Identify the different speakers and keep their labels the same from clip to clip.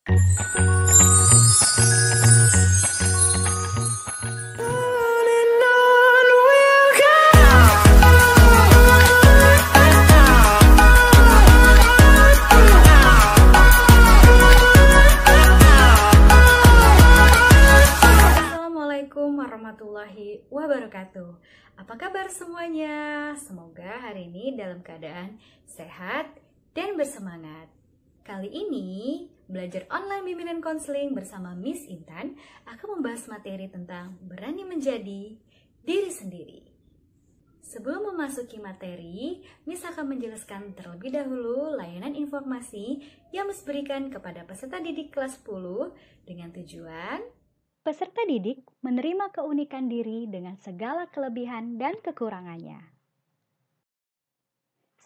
Speaker 1: Assalamualaikum warahmatullahi wabarakatuh. Apa kabar semuanya? Semoga hari ini dalam keadaan sehat dan bersemangat. Kali ini, belajar online bimbingan konseling bersama Miss Intan akan membahas materi tentang berani menjadi diri sendiri. Sebelum memasuki materi, Miss akan menjelaskan terlebih dahulu layanan informasi yang Miss berikan kepada peserta didik kelas 10 dengan tujuan peserta didik menerima keunikan diri dengan segala kelebihan dan kekurangannya.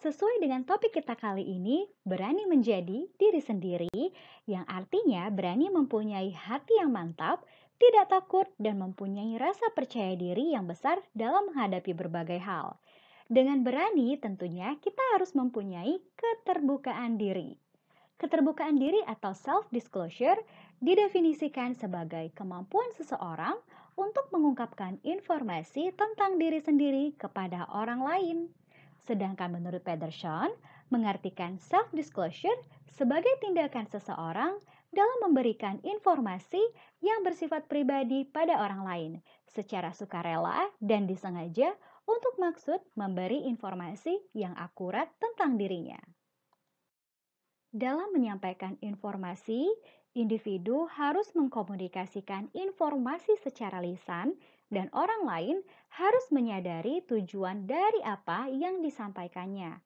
Speaker 1: Sesuai dengan topik kita kali ini, berani menjadi diri sendiri, yang artinya berani mempunyai hati yang mantap, tidak takut, dan mempunyai rasa percaya diri yang besar dalam menghadapi berbagai hal. Dengan berani, tentunya kita harus mempunyai keterbukaan diri. Keterbukaan diri atau self-disclosure didefinisikan sebagai kemampuan seseorang untuk mengungkapkan informasi tentang diri sendiri kepada orang lain. Sedangkan menurut Pedersen, mengartikan self-disclosure sebagai tindakan seseorang dalam memberikan informasi yang bersifat pribadi pada orang lain secara sukarela dan disengaja untuk maksud memberi informasi yang akurat tentang dirinya. Dalam menyampaikan informasi, individu harus mengkomunikasikan informasi secara lisan dan orang lain harus menyadari tujuan dari apa yang disampaikannya.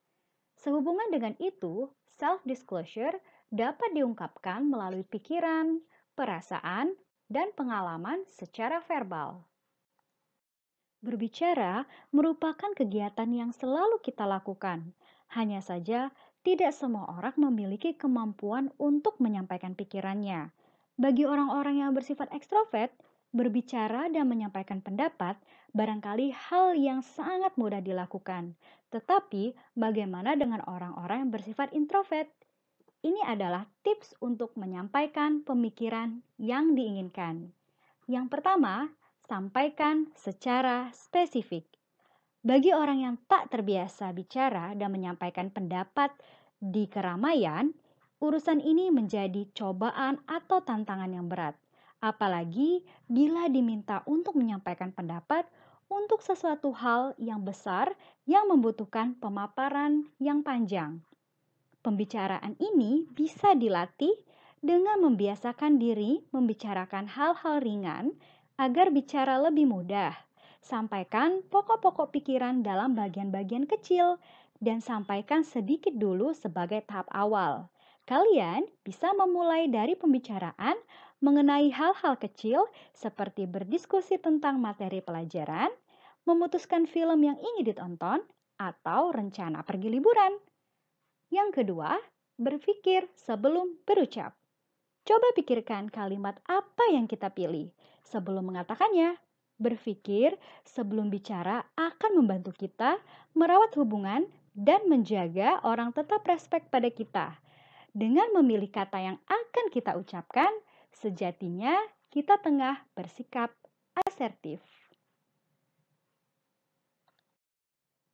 Speaker 1: Sehubungan dengan itu, self-disclosure dapat diungkapkan melalui pikiran, perasaan, dan pengalaman secara verbal. Berbicara merupakan kegiatan yang selalu kita lakukan. Hanya saja, tidak semua orang memiliki kemampuan untuk menyampaikan pikirannya. Bagi orang-orang yang bersifat ekstrovert, berbicara dan menyampaikan pendapat barangkali hal yang sangat mudah dilakukan. Tetapi, bagaimana dengan orang-orang yang bersifat introvert? Ini adalah tips untuk menyampaikan pemikiran yang diinginkan. Yang pertama, sampaikan secara spesifik. Bagi orang yang tak terbiasa bicara dan menyampaikan pendapat di keramaian, urusan ini menjadi cobaan atau tantangan yang berat. Apalagi bila diminta untuk menyampaikan pendapat untuk sesuatu hal yang besar yang membutuhkan pemaparan yang panjang. Pembicaraan ini bisa dilatih dengan membiasakan diri membicarakan hal-hal ringan agar bicara lebih mudah. Sampaikan pokok-pokok pikiran dalam bagian-bagian kecil dan sampaikan sedikit dulu sebagai tahap awal. Kalian bisa memulai dari pembicaraan mengenai hal-hal kecil seperti berdiskusi tentang materi pelajaran, memutuskan film yang ingin ditonton, atau rencana pergi liburan. Yang kedua, berpikir sebelum berucap. Coba pikirkan kalimat apa yang kita pilih sebelum mengatakannya. Berpikir sebelum bicara akan membantu kita merawat hubungan dan menjaga orang tetap respek pada kita. Dengan memilih kata yang akan kita ucapkan, sejatinya kita tengah bersikap asertif.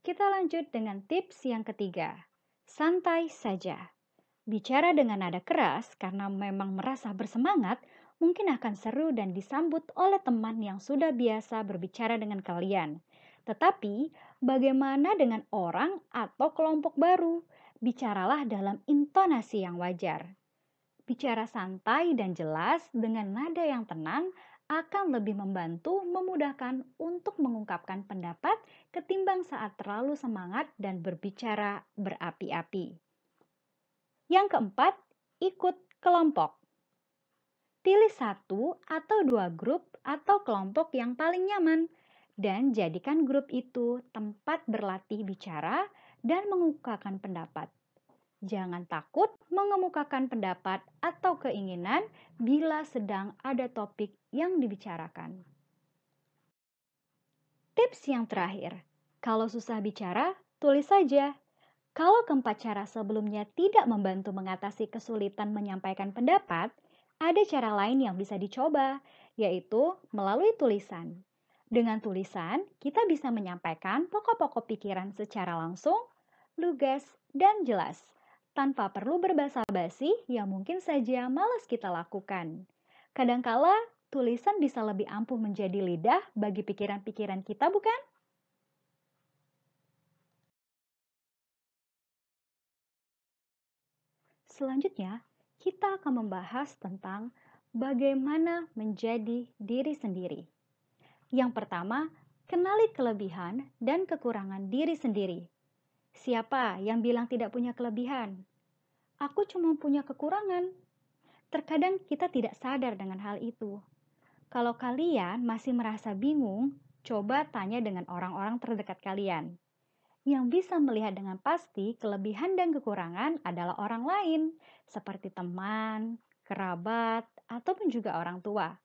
Speaker 1: Kita lanjut dengan tips yang ketiga. Santai saja. Bicara dengan nada keras karena memang merasa bersemangat mungkin akan seru dan disambut oleh teman yang sudah biasa berbicara dengan kalian. Tetapi, bagaimana dengan orang atau kelompok baru? Bicaralah dalam intonasi yang wajar. Bicara santai dan jelas dengan nada yang tenang akan lebih membantu memudahkan untuk mengungkapkan pendapat ketimbang saat terlalu semangat dan berbicara berapi-api. Yang keempat, ikut kelompok. Pilih satu atau dua grup atau kelompok yang paling nyaman dan jadikan grup itu tempat berlatih bicara dan mengungkapkan pendapat. Jangan takut mengemukakan pendapat atau keinginan bila sedang ada topik yang dibicarakan. Tips yang terakhir, kalau susah bicara, tulis saja. Kalau keempat cara sebelumnya tidak membantu mengatasi kesulitan menyampaikan pendapat, Ada cara lain yang bisa dicoba, yaitu melalui tulisan. Dengan tulisan, kita bisa menyampaikan pokok-pokok pikiran secara langsung, lugas, dan jelas, tanpa perlu berbasa-basi yang mungkin saja malas kita lakukan. Kadangkala, tulisan bisa lebih ampuh menjadi lidah bagi pikiran-pikiran kita, bukan? Selanjutnya, kita akan membahas tentang bagaimana menjadi diri sendiri. Yang pertama, kenali kelebihan dan kekurangan diri sendiri. Siapa yang bilang tidak punya kelebihan? Aku cuma punya kekurangan. Terkadang kita tidak sadar dengan hal itu. Kalau kalian masih merasa bingung, coba tanya dengan orang-orang terdekat kalian. Yang bisa melihat dengan pasti kelebihan dan kekurangan adalah orang lain, seperti teman, kerabat, ataupun juga orang tua.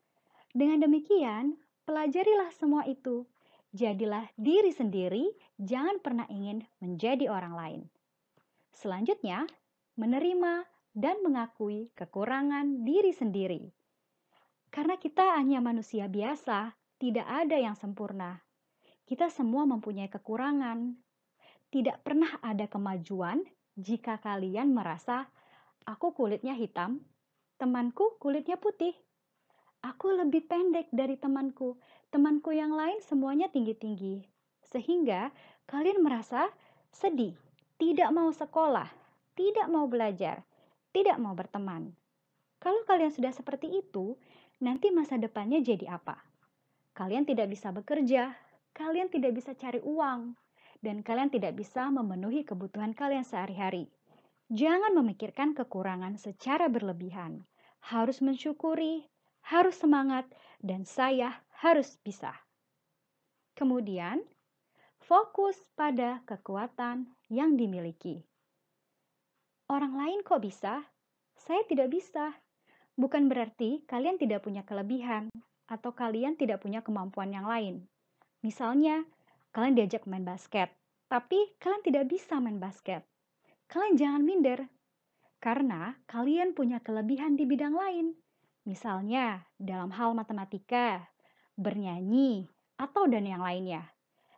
Speaker 1: Dengan demikian, pelajarilah semua itu. Jadilah diri sendiri, jangan pernah ingin menjadi orang lain. Selanjutnya, menerima dan mengakui kekurangan diri sendiri. Karena kita hanya manusia biasa, tidak ada yang sempurna. Kita semua mempunyai kekurangan. Tidak pernah ada kemajuan jika kalian merasa, aku kulitnya hitam, temanku kulitnya putih. Aku lebih pendek dari temanku. Temanku yang lain semuanya tinggi-tinggi. Sehingga kalian merasa sedih, tidak mau sekolah, tidak mau belajar, tidak mau berteman. Kalau kalian sudah seperti itu, nanti masa depannya jadi apa? Kalian tidak bisa bekerja, kalian tidak bisa cari uang, dan kalian tidak bisa memenuhi kebutuhan kalian sehari-hari. Jangan memikirkan kekurangan secara berlebihan. Harus mensyukuri, harus semangat, dan saya harus bisa. Kemudian, fokus pada kekuatan yang dimiliki. Orang lain kok bisa? Saya tidak bisa. Bukan berarti kalian tidak punya kelebihan atau kalian tidak punya kemampuan yang lain. Misalnya, kalian diajak main basket, tapi kalian tidak bisa main basket. Kalian jangan minder, karena kalian punya kelebihan di bidang lain. Misalnya, dalam hal matematika, bernyanyi, atau dan yang lainnya.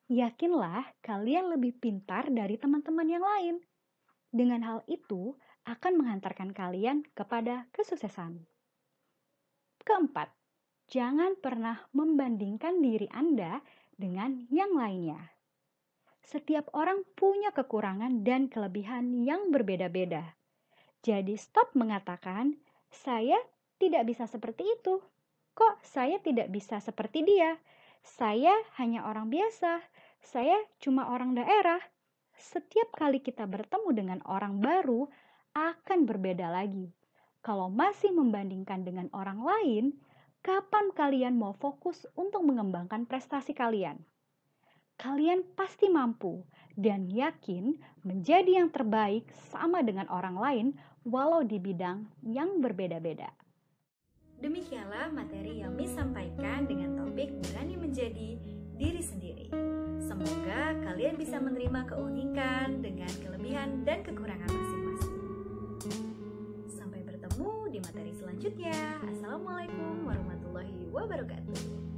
Speaker 1: Yakinlah kalian lebih pintar dari teman-teman yang lain. Dengan hal itu, akan menghantarkan kalian kepada kesuksesan. Keempat, jangan pernah membandingkan diri Anda dengan yang lainnya. Setiap orang punya kekurangan dan kelebihan yang berbeda-beda. Jadi stop mengatakan, saya tidak bisa seperti itu. Kok saya tidak bisa seperti dia? Saya hanya orang biasa. Saya cuma orang daerah. Setiap kali kita bertemu dengan orang baru, akan berbeda lagi. Kalau masih membandingkan dengan orang lain, kapan kalian mau fokus untuk mengembangkan prestasi kalian? Kalian pasti mampu dan yakin menjadi yang terbaik sama dengan orang lain walau di bidang yang berbeda-beda.
Speaker 2: Demikianlah materi yang Miss sampaikan dengan topik berani menjadi diri sendiri. Semoga kalian bisa menerima keunikan dengan kelebihan dan kekurangan masing-masing. Sampai bertemu di materi selanjutnya. Assalamualaikum warahmatullahi wabarakatuh.